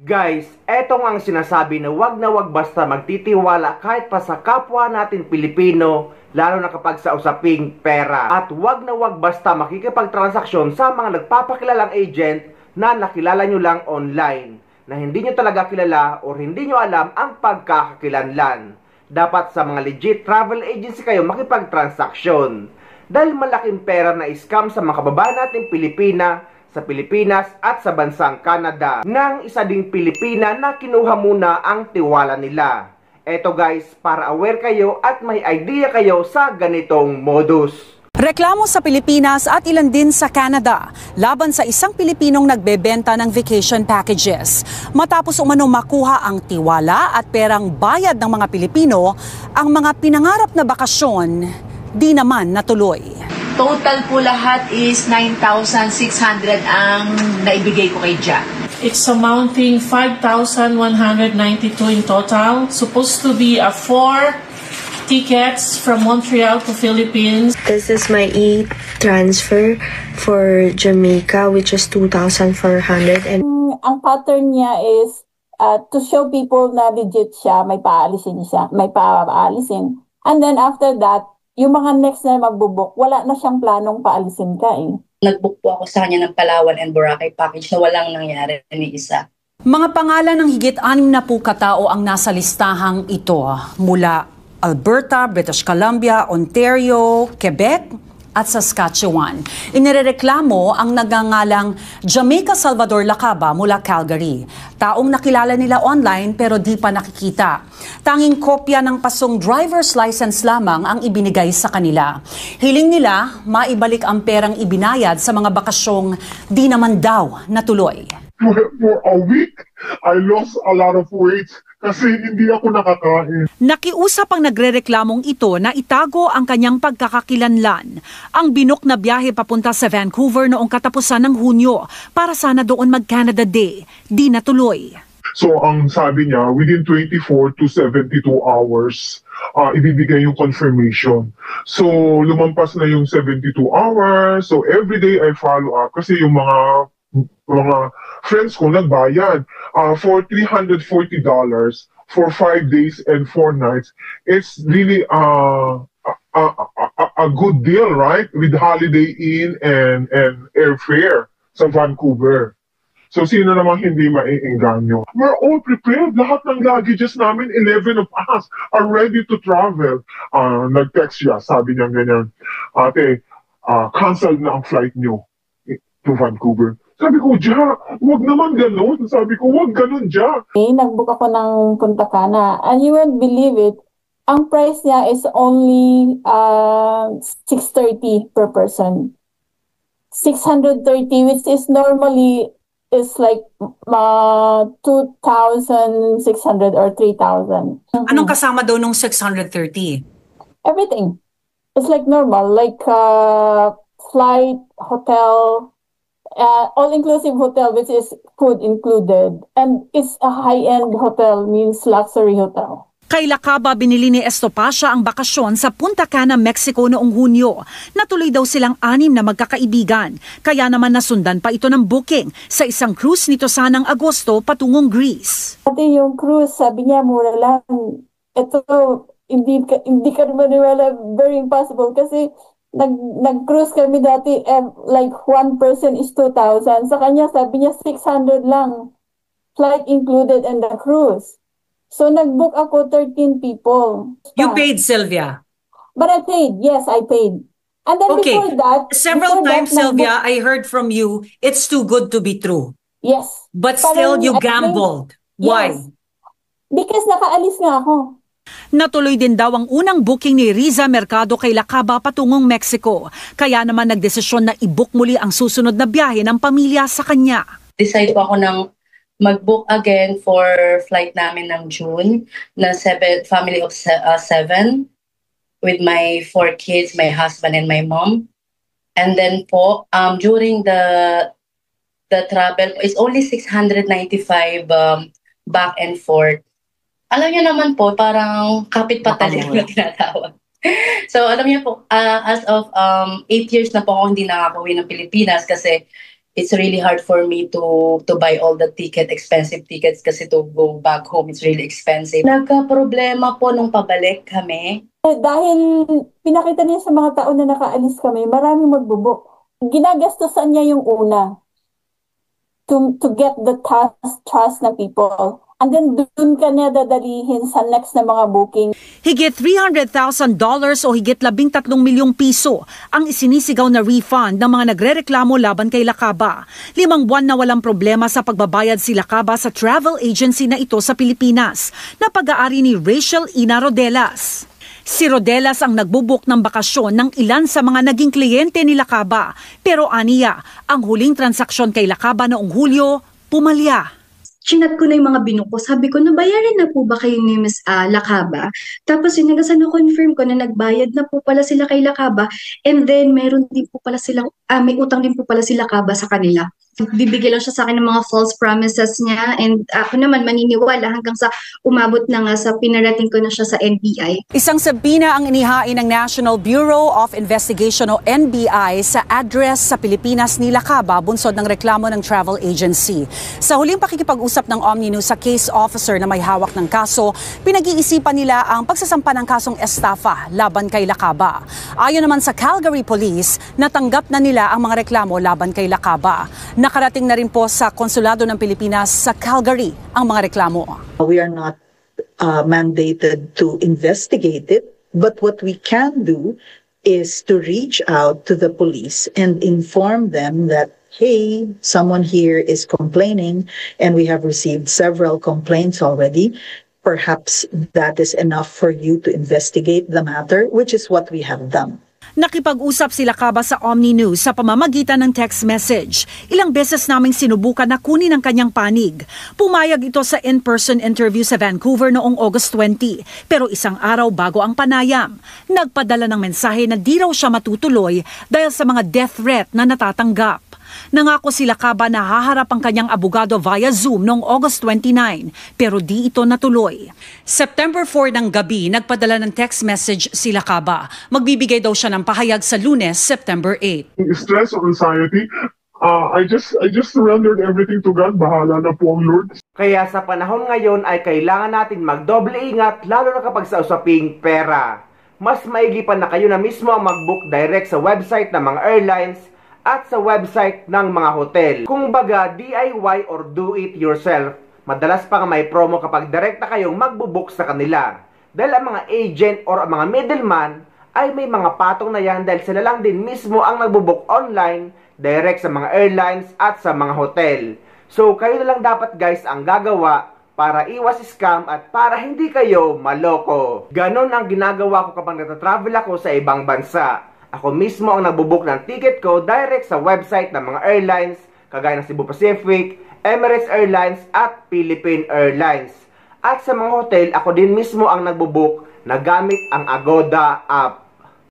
Guys, eto nga ang sinasabi na wag basta magtitiwala kahit pa sa kapwa natin Pilipino, lalo na kapag sa usaping pera. At wag basta makikipagtransaksyon sa mga nagpapakilalang agent na nakilala nyo lang online, na hindi nyo talaga kilala o hindi nyo alam ang pagkakakilanlan. Dapat sa mga legit travel agency kayo makipagtransaksyon. Dahil malaking pera na scam sa mga kababayan natin Pilipina, sa Pilipinas at sa bansang Canada, ng isa ding Pilipina na kinuha muna ang tiwala nila. Eto guys, para aware kayo at may idea kayo sa ganitong modus. Reklamo sa Pilipinas at ilan din sa Canada laban sa isang Pilipinong nagbebenta ng vacation packages. Matapos umano makuha ang tiwala at perang bayad ng mga Pilipino, ang mga pinangarap na bakasyon di naman natuloy. Total po lahat is 9,600 ang naibigay ko kay Jack. It's amounting 5,192 in total. Supposed to be 4 tickets from Montreal to Philippines. This is my e-transfer for Jamaica, which is 2,400. And ang pattern niya is to show people na legit siya, may paalisin siya, may paalisin. And then after that, yung mga next na magbubuk, wala na siyang planong paalisin ka eh. Nagbook po ako sa kanya ng Palawan and Boracay package na walang nangyari ni isa. Mga pangalan ng higit 60 katao ang nasa listahang ito mula Alberta, British Columbia, Ontario, Quebec at Saskatchewan. Inirereklamo ang nagngangalang Jamaica Salvador Lacaba mula Calgary. Taong nakilala nila online pero di pa nakikita. Tanging kopya ng pasong driver's license lamang ang ibinigay sa kanila. Hiling nila maibalik ang perang ibinayad sa mga bakasyong di naman daw natuloy. For a week, I lost a lot of weight kasi hindi ako nakakain. Nakiusap ang nagrereklamong ito na itago ang kanyang pagkakakilanlan. Ang binok na biyahe papunta sa Vancouver noong katapusan ng Hunyo para sana doon mag-Canada Day. Di natuloy. So ang sabi niya, within 24 to 72 hours, ibibigay yung confirmation. So lumampas na yung 72 hours. So every day I follow up kasi yung mga friends ko nagbayad for $340 for 5 days and 4 nights. It's really a good deal, right? With Holiday Inn and airfare sa Vancouver. So sino namang hindi maiengganyo? We're all prepared. Lahat ng luggages namin, 11 of us, are ready to travel. Nag-text siya, sabi niya ganyan, ate, cancel na ang flight niyo to Vancouver. Sabi ko, Jack, wag naman ganun. Sabi ko, wag ganun, Jack. Nag-book ako ng Punta Cana and you won't believe it, ang price niya is only $630 per person. $630, which is normally is like 2,600 or 3,000. Anong kasama daw nung 630? Everything. It's like normal, like flight, hotel, all-inclusive hotel, which is food included. And it's a high-end hotel, means luxury hotel. Kay Lacaba, binili ni Estopacia ang bakasyon sa Punta Cana, Mexico noong Hunyo. Natuloy daw silang 6 na magkakaibigan. Kaya naman nasundan pa ito ng booking sa isang cruise nito sanang Agosto patungong Greece. Pati yung cruise, sabi niya, mura lang. Ito, hindi ka maniwala, very impossible. Kasi nag-cruise kami dati, like one person is 2,000. Sa kanya, sabi niya, 600 lang. Flight included and the cruise. So, nag-book ako 13 people. You paid, Sylvia? But I paid. Yes, I paid. And then before that... Several times, Sylvia, I heard from you, it's too good to be true. Yes. But still, you gambled. Why? Yes. Because nakaalis nga ako. Natuloy din daw ang unang booking ni Riza Mercado kay Lacaba patungong Mexico. Kaya naman nagdesisyon na i-book muli ang susunod na biyahe ng pamilya sa kanya. Decide po ako ng mag-book again for flight namin ng June na family of 7 with my 4 kids, my husband and my mom. And then po, during the travel, it's only 695 back and forth. Alam niyo naman po, parang kapit patalin na tinatawag. So alam niyo po, as of 8 years na po ako hindi nakakauwi ng Pilipinas kasi it's really hard for me to buy all the expensive tickets kasi to go back home, it's really expensive. Nagka-problema po nung pabalik kami. Dahil pinakita niya sa mga tao na nakaalis kami, maraming magbubok. Ginagastosan niya yung una to get the trust ng people. And then dun ka niya dadalihin sa next na mga booking. Higit $300,000 o higit 13 milyong piso ang isinisigaw na refund ng mga nagrereklamo laban kay Lakaba. 5 buwan na walang problema sa pagbabayad si Lakaba sa travel agency na ito sa Pilipinas na pag-aari ni Rachel Ina Rodelas. Si Rodelas ang nagbubuk ng bakasyon ng ilan sa mga naging kliyente ni Lakaba. Pero aniya, ang huling transaksyon kay Lakaba noong Hulyo, pumalya. Chinat ko na yung mga binuko. Sabi ko, nabayaran na po ba kayo ni Ms. Lakaba? Tapos yun, na-confirm ko na nagbayad na po pala sila kay Lakaba. And then, meron din po pala sila, may utang din po pala si Lakaba sa kanila. Bibigay lang siya sa akin ng mga false promises niya. And ako naman maniniwala hanggang sa umabot na nga sa pinarating ko na siya sa NBI. Isang sabina ang inihain ng National Bureau of Investigation o NBI sa address sa Pilipinas ni Lakaba, bunsod ng reklamo ng travel agency. Sa huling pakikipag-usap ng Omninews sa case officer na may hawak ng kaso, pinag-iisipan nila ang pagsasampa ng kasong estafa laban kay Lakaba. Ayon naman sa Calgary Police, natanggap na nila ang mga reklamo laban kay Lakaba. Nakarating na rin po sa Konsulado ng Pilipinas sa Calgary ang mga reklamo. We are not mandated to investigate it, but what we can do is to reach out to the police and inform them that, hey, someone here is complaining and we have received several complaints already. Perhaps that is enough for you to investigate the matter, which is what we have done. Nakipag-usap si Lakaba sa Omninews sa pamamagitan ng text message. Ilang beses naming sinubukan na kunin ang kanyang panig. Pumayag ito sa in-person interview sa Vancouver noong August 20. Pero isang araw bago ang panayam, nagpadala ng mensahe na di raw siya matutuloy dahil sa mga death threat na natatanggap. Nangako si Lakaba na haharap ang kanyang abogado via Zoom noong August 29, pero di ito natuloy. September 4 ng gabi, nagpadala ng text message si Lakaba. Magbibigay daw siya ng pahayag sa Lunes, September 8. Stress or anxiety, I just surrendered everything to God. Bahala na po ang Lord. Kaya sa panahon ngayon ay kailangan natin magdoble ingat, lalo na kapag sa usaping pera. Mas maigi pa na kayo na mismo ang mag-book direct sa website ng mga airlines at sa website ng mga hotel. Kung baga, DIY or do it yourself, madalas pa nga may promo kapag direkta kayong magbubook sa kanila. Dahil ang mga agent or ang mga middleman ay may mga patong na yan dahil sila lang din mismo ang nagbubook online, direct sa mga airlines at sa mga hotel. So kayo na lang dapat guys ang gagawa para iwas scam at para hindi kayo maloko. Ganon ang ginagawa ko kapag nagtatravel ako sa ibang bansa. Ako mismo ang nagbubook ng ticket ko direct sa website ng mga airlines kagaya ng Cebu Pacific, Emirates Airlines at Philippine Airlines. At sa mga hotel, ako din mismo ang nagbubook na gamit ang Agoda app.